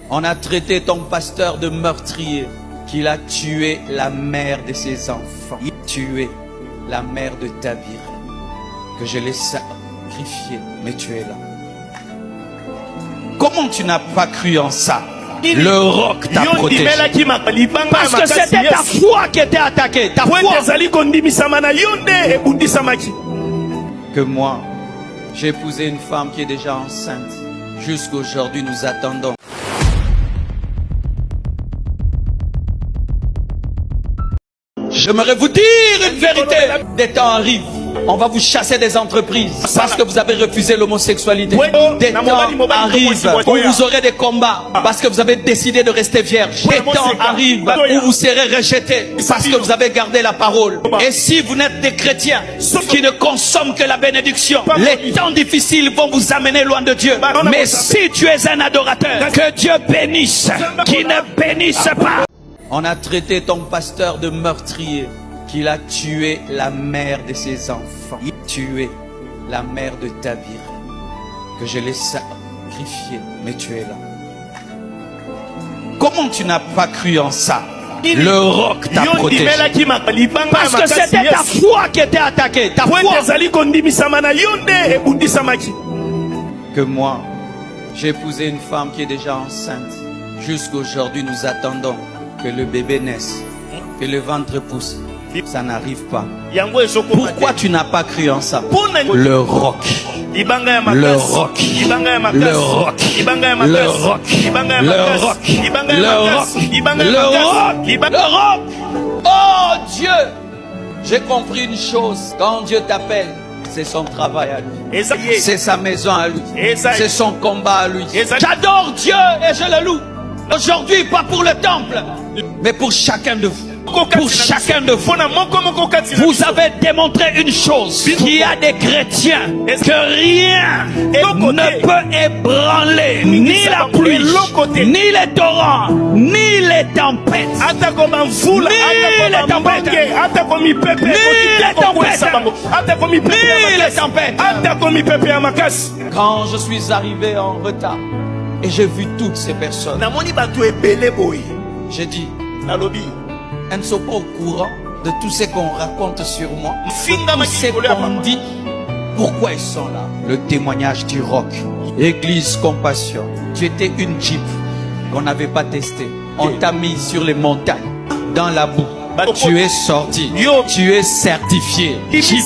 On a traité ton pasteur de meurtrier, qu'il a tué la mère de ses enfants. Il a tué la mère de Tabir, que je l'ai sacrifié, mais tu es là. Comment tu n'as pas cru en ça? Le roc t'a protégé. Parce que c'était ta foi qui était attaquée. Ta foi. Que moi, j'ai épousé une femme qui est déjà enceinte. Jusqu'aujourd'hui, nous attendons. J'aimerais vous dire une vérité. Des temps arrivent. On va vous chasser des entreprises parce que vous avez refusé l'homosexualité. Des temps arrivent où vous aurez des combats parce que vous avez décidé de rester vierge. Des temps arrivent où vous serez rejetés parce que vous avez gardé la parole. Et si vous n'êtes des chrétiens qui ne consomment que la bénédiction, les temps difficiles vont vous amener loin de Dieu. Mais si tu es un adorateur, que Dieu bénisse, qui ne bénisse pas. On a traité ton pasteur de meurtrier, qu'il a tué la mère de ses enfants. Il a tué la mère de Tabir, que je l'ai sacrifié, mais tu es là. Comment tu n'as pas cru en ça? Le roc t'a protégé. Parce que c'était ta foi qui était attaquée. Ta foi. Que moi, j'ai épousé une femme qui est déjà enceinte. Jusqu'aujourd'hui, nous attendons que le bébé naisse, que le ventre pousse. Ça n'arrive pas. Pourquoi tu n'as pas cru en ça? Le roc. Le roc. Le roc. Le roc. Le roc. Le roc. Le roc. Oh Dieu! J'ai compris une chose. Quand Dieu t'appelle, c'est son travail à lui. C'est sa maison à lui. C'est son combat à lui. J'adore Dieu et je le loue. Aujourd'hui, pas pour le temple, mais pour chacun de vous. Pour chacun de vous. Vous avez démontré une chose. Qu'il y a des chrétiens que rien ne peut ébranler. Ni la pluie, ni les torrents, ni les tempêtes. Ni les tempêtes. Ni les tempêtes. Quand je suis arrivé en retard et j'ai vu toutes ces personnes, j'ai dit, elles ne sont pas au courant de tout ce qu'on raconte sur moi, tout ce qu'on dit. Pourquoi ils sont là? Le témoignage du roc. Église Compassion. Tu étais une Jeep qu'on n'avait pas testée. On t'a mis sur les montagnes, dans la boue. Tu es sorti. Tu es certifié. Jeep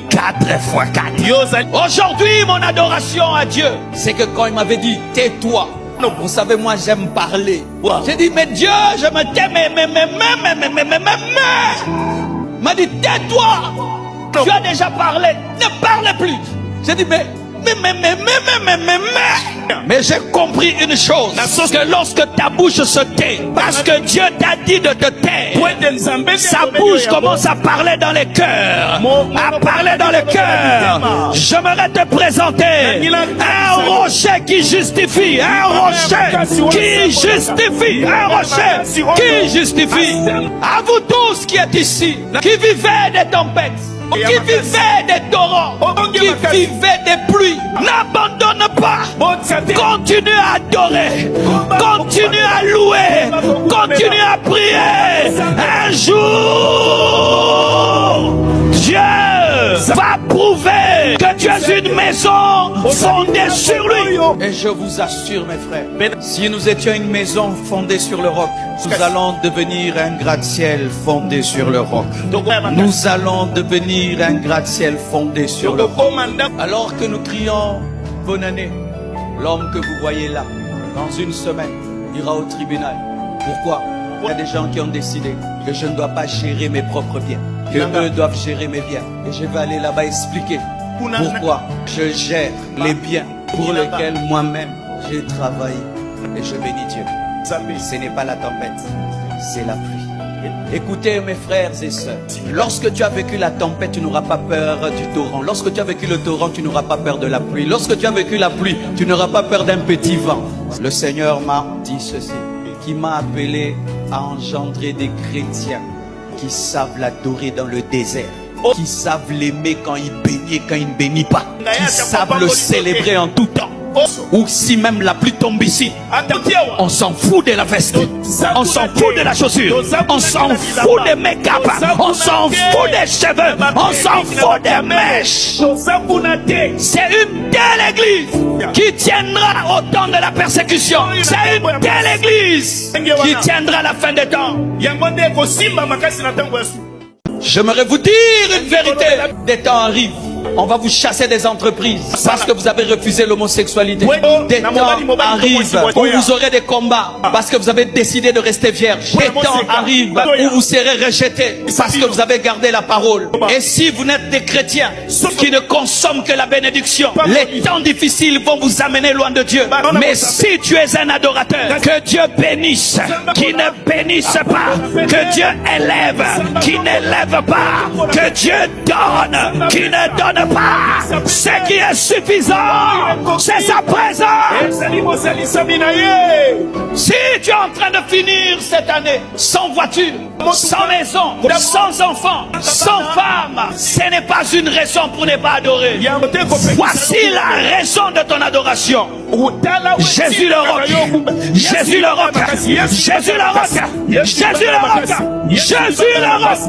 4x4. Aujourd'hui, mon adoration à Dieu, c'est que quand il m'avait dit, tais-toi. Non, vous savez, moi j'aime parler. J'ai dit, mais Dieu, je me tais, mais. M'a dit, tais-toi. Tu as déjà parlé. Ne parle plus. J'ai dit, mais j'ai compris une chose. Que lorsque ta bouche se tait, parce que Dieu t'a dit de te taire, sa bouche commence à parler dans les cœurs. À parler dans les cœurs. J'aimerais te présenter un rocher qui justifie. Un rocher qui justifie. Un rocher qui justifie. À vous tous qui êtes ici, qui vivez des tempêtes, qui vivait des torrents, qui vivait des pluies, n'abandonne pas. Continue à adorer, continue à louer, continue à prier. Un jour, Dieu va prouver que tu es une maison fondée sur lui. Et je vous assure, mes frères, si nous étions une maison fondée sur le roc, nous allons devenir un gratte-ciel fondé sur le roc. Nous allons devenir un gratte-ciel fondé sur le roc. Alors que nous crions bonne année, l'homme que vous voyez là, dans une semaine, ira au tribunal. Pourquoi? Il y a des gens qui ont décidé que je ne dois pas gérer mes propres biens, que eux doivent gérer mes biens. Et je vais aller là-bas expliquer pourquoi je gère les biens pour lesquels moi-même j'ai travaillé. Et je bénis Dieu. Ce n'est pas la tempête, c'est la pluie. Écoutez mes frères et sœurs, lorsque tu as vécu la tempête, tu n'auras pas peur du torrent. Lorsque tu as vécu le torrent, tu n'auras pas peur de la pluie. Lorsque tu as vécu la pluie, tu n'auras pas peur d'un petit vent. Le Seigneur m'a dit ceci, qui m'a appelé à engendrer des chrétiens qui savent l'adorer dans le désert, qui savent l'aimer quand il bénit et quand il ne bénit pas, qui savent le célébrer en tout temps. ou si même la pluie tombe ici, on s'en fout de la veste, on s'en fout de la chaussure, on s'en fout des make-up, on s'en fout des cheveux, on s'en fout des mèches. C'est une telle église qui tiendra au temps de la persécution. C'est une telle église qui tiendra à la fin des temps. J'aimerais vous dire une vérité. Des temps arrivent. On va vous chasser des entreprises parce que vous avez refusé l'homosexualité. Des temps arrivent où vous aurez des combats parce que vous avez décidé de rester vierge. Des temps arrivent où vous serez rejetés parce que vous avez gardé la parole. Et si vous n'êtes des chrétiens qui ne consomment que la bénédiction, les temps difficiles vont vous amener loin de Dieu. Mais si tu es un adorateur, que Dieu bénisse, qui ne bénisse pas, que Dieu élève, qui n'élève pas, que Dieu donne, qui ne donne pas. Ce qui est suffisant, c'est sa présence. Si tu es en train de finir cette année sans voiture, sans maison, sans enfant, sans femme, ce n'est pas une raison pour ne pas adorer. Voici la raison de ton adoration. Jésus le roc, Jésus le roc, Jésus le roc, Jésus le roc, Jésus le roc.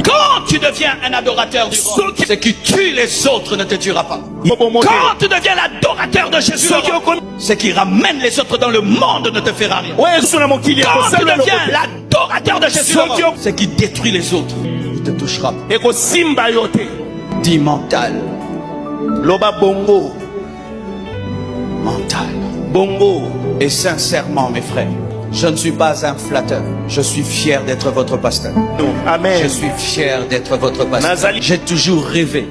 Quand tu deviens un adorateur du roc, ce qui tue les autres ne te tuera pas. Quand tu deviens l'adorateur de Jésus le roc, ce qui ramène les autres dans le monde ne te fera rien. Quand tu deviens l'adorateur de Jésus le roc, ce qui détruit les autres ne te touchera pas. Dis mental. Loba bongo. Mental. Bongo. Et sincèrement, mes frères, je ne suis pas un flatteur. Je suis fier d'être votre pasteur. Amen. Je suis fier d'être votre pasteur. J'ai toujours rêvé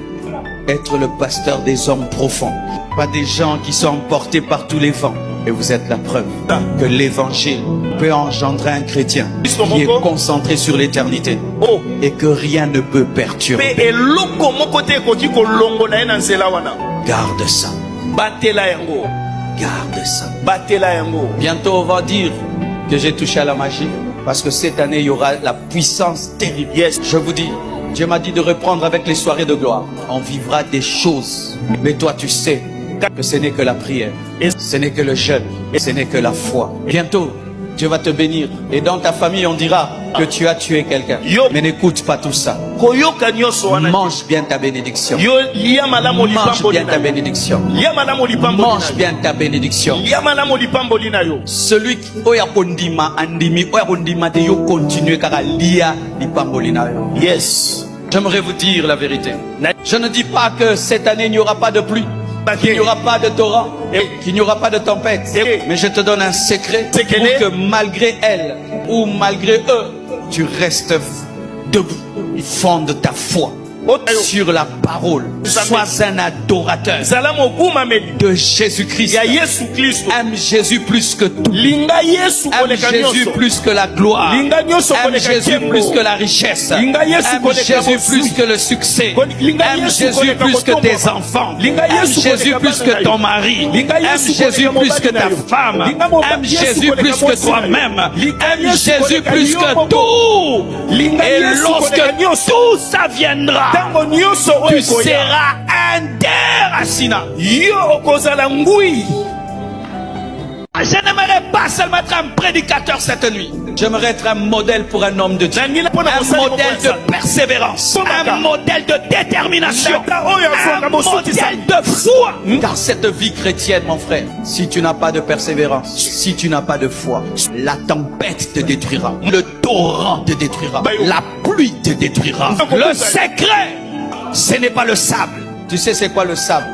être le pasteur des hommes profonds. Pas des gens qui sont emportés par tous les vents. Et vous êtes la preuve que l'évangile peut engendrer un chrétien qui est concentré sur l'éternité et que rien ne peut perturber. Garde ça. Garde ça. Bientôt on va dire que j'ai touché à la magie parce que cette année il y aura la puissance terrible. Yes. Je vous dis, Dieu m'a dit de reprendre avec les soirées de gloire. On vivra des choses. Mais toi tu sais que ce n'est que la prière, ce n'est que le jeûne, ce n'est que la foi. Bientôt, Dieu va te bénir. Et dans ta famille, on dira que tu as tué quelqu'un. Mais n'écoute pas tout ça. Mange bien ta bénédiction. Mange bien ta bénédiction. Mange bien ta bénédiction. Celui qui continue car yes. J'aimerais vous dire la vérité. Je ne dis pas que cette année il n'y aura pas de pluie, qu'il n'y aura pas de torrent, qu'il n'y aura pas de tempête. Mais je te donne un secret pour que malgré elle ou malgré eux, tu restes debout. Fonde ta foi sur la parole. Sois un adorateur de Jésus-Christ. Aime Jésus plus que tout. Aime Jésus plus que la gloire. Aime Jésus plus que la richesse. Aime Jésus plus que le succès. Aime Jésus plus que tes enfants. Aime Jésus plus que ton mari. Aime Jésus plus que ta femme. Aime Jésus plus que toi-même. Aime Jésus plus que tout. Et lorsque tout ça viendra, tu seras un déracina. Je n'aimerais pas seulement être un prédicateur cette nuit. J'aimerais être un modèle pour un homme de Dieu. Un modèle de persévérance. Un modèle de détermination. Un modèle de foi. Car cette vie chrétienne, mon frère, si tu n'as pas de persévérance, si tu n'as pas de foi, la tempête te détruira. Le torrent te détruira. La pluie te détruira. Le secret, ce n'est pas le sable. Tu sais c'est quoi le sable?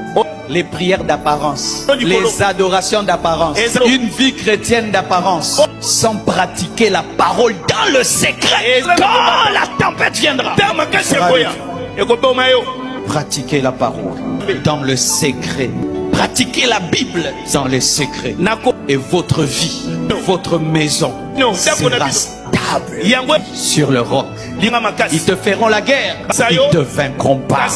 Les prières d'apparence, les adorations d'apparence, une vie chrétienne d'apparence, sans pratiquer la parole dans le secret. Quand la tempête viendra, pratiquez la parole dans le secret. Pratiquez la Bible dans les secrets. Et votre vie, votre maison sera stable sur le roc. Ils te feront la guerre, ils te vaincront pas.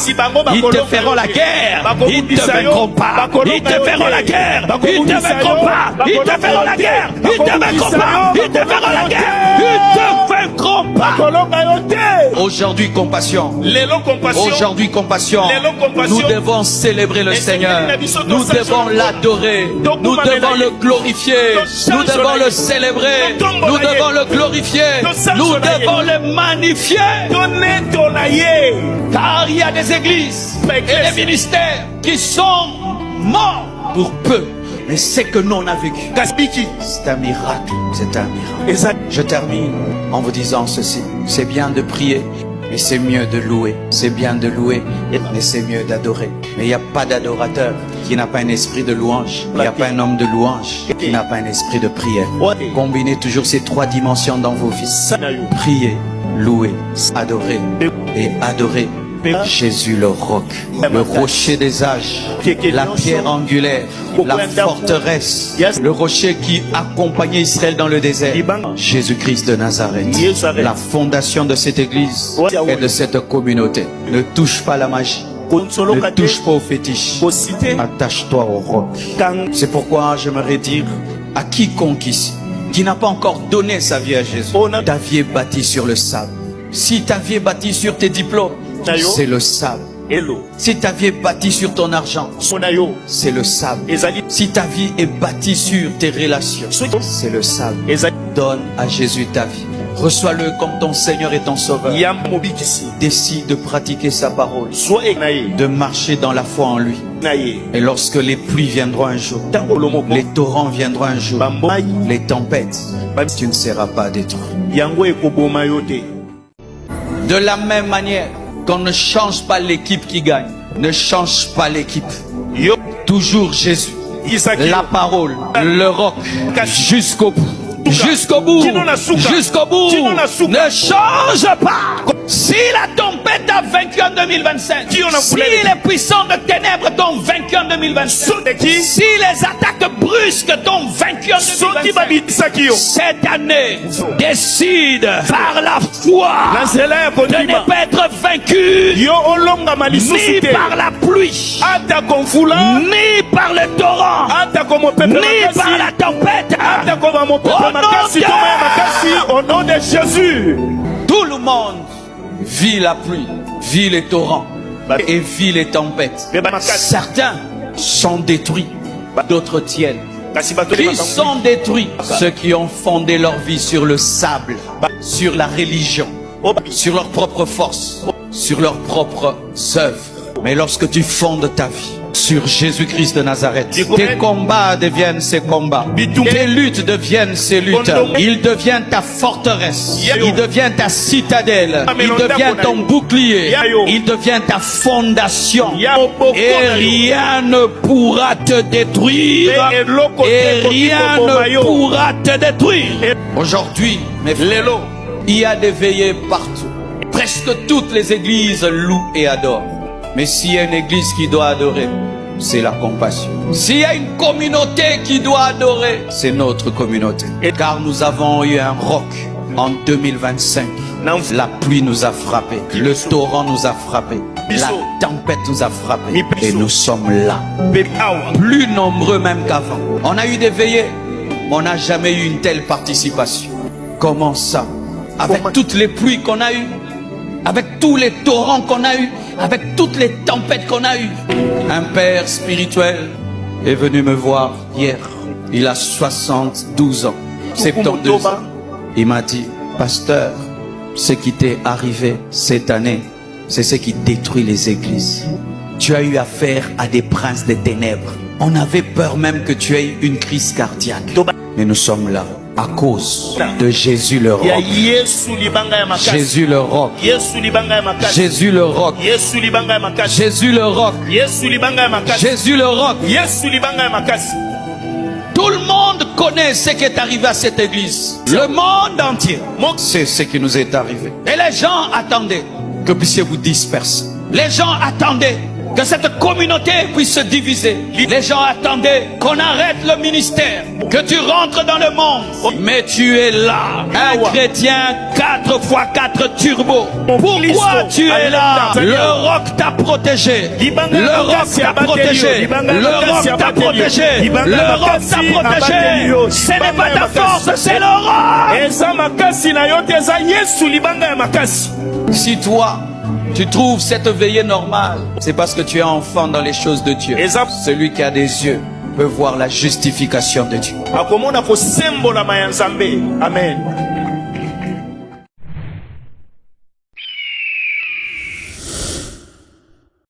Ils te feront la guerre, ils te vaincront pas. Ils te feront la guerre, ils te vaincront pas. Ils te feront la guerre, ils te vaincront pas. Ils te feront la guerre, ils te vaincront pas. Aujourd'hui, compassion. Lelo compassion. Aujourd'hui, compassion. Lelo compassion. Nous devons célébrer le Seigneur. Nous devons l'adorer. Donc, Nous devons le glorifier. Nous devons le célébrer. Nous devons le glorifier. Nous devons le magnifier. Car il y a des églises et des ministères qui sont morts pour peu. Mais c'est que nous on a vécu. C'est un miracle. C'est un miracle. Je termine en vous disant ceci. C'est bien de prier, mais c'est mieux de louer. C'est bien de louer, mais c'est mieux d'adorer. Mais il n'y a pas d'adorateur qui n'a pas un esprit de louange. Il n'y a pas un homme de louange qui n'a pas un esprit de prière. Combinez toujours ces trois dimensions dans vos vies. Prier, louer, adorer et adorer. Jésus le roc, le rocher des âges, la pierre angulaire, la forteresse, le rocher qui accompagnait Israël dans le désert. Jésus-Christ de Nazareth, la fondation de cette église et de cette communauté. Ne touche pas la magie, ne touche pas aux fétiches, attache-toi au roc. C'est pourquoi j'aimerais dire à quiconque ici qui n'a pas encore donné sa vie à Jésus, ta vie est bâtie sur le sable. Si ta vie est bâtie sur tes diplômes, c'est le sable. Si ta vie est bâtie sur ton argent, c'est le sable. Si ta vie est bâtie sur tes relations, c'est le sable. Donne à Jésus ta vie. Reçois-le comme ton Seigneur et ton Sauveur. Décide de pratiquer sa parole, de marcher dans la foi en lui. Et lorsque les pluies viendront un jour, les torrents viendront un jour, les tempêtes, tu ne seras pas détruit. De la même manière qu'on ne change pas l'équipe qui gagne, ne change pas l'équipe. Toujours Jésus, la parole, le roc, jusqu'au bout. Jusqu'au bout, jusqu'au bout, ne change pas. Si la tempête a vaincu en 2025, si les puissants de ténèbres t'ont vaincu en 2025, si les attaques brusques t'ont vaincu en 2025, cette année, décide par la foi de ne pas être vaincu ni par la pluie, ni par le torrent, ni par la tempête. Au nom de Jésus, tout le monde vit la pluie, vit les torrents et vit les tempêtes. Certains sont détruits, d'autres tiennent. Qui sont détruits? Ceux qui ont fondé leur vie sur le sable, sur la religion, sur leur propre force, sur leurs propres œuvres. Mais lorsque tu fondes ta vie sur Jésus-Christ de Nazareth, tes combats deviennent ses combats, tes luttes deviennent ses luttes. Il devient ta forteresse, il devient ta citadelle, il devient ton bouclier, il devient ta fondation. Et rien ne pourra te détruire, et rien ne pourra te détruire. Aujourd'hui, mes frères, il y a des veillées partout. Presque toutes les églises louent et adorent. Mais s'il y a une église qui doit adorer, c'est la compassion. S'il y a une communauté qui doit adorer, c'est notre communauté. Car nous avons eu un roc en 2025. La pluie nous a frappés, le torrent nous a frappés, la tempête nous a frappés. Et nous sommes là, plus nombreux même qu'avant. On a eu des veillées, mais on n'a jamais eu une telle participation. Comment ça? Avec toutes les pluies qu'on a eues, avec tous les torrents qu'on a eus, avec toutes les tempêtes qu'on a eues. Un père spirituel est venu me voir hier. Il a 72 ans, 72 ans. Il m'a dit, pasteur, ce qui t'est arrivé cette année, c'est ce qui détruit les églises. Tu as eu affaire à des princes des ténèbres. On avait peur même que tu aies une crise cardiaque. Mais nous sommes là à cause de Jésus le roc. Jésus le roc. Jésus le roc. Jésus le roc. Jésus le roc. Tout le monde connaît ce qui est arrivé à cette église. Le monde entier sait ce qui nous est arrivé. Et les gens attendaient que vous puissiez vous disperser. Les gens attendaient que cette communauté puisse se diviser. Les gens attendaient qu'on arrête le ministère, que tu rentres dans le monde. Mais tu es là, un chrétien 4x4 turbo. Pourquoi tu es là? Le roc t'a protégé. Le roc t'a protégé. Le roc t'a protégé. Le roc t'a protégé. Ce n'est pas ta force, c'est le roc. Si toi, tu trouves cette veillée normale, c'est parce que tu es enfant dans les choses de Dieu. Celui qui a des yeux peut voir la justification de Dieu. Amen.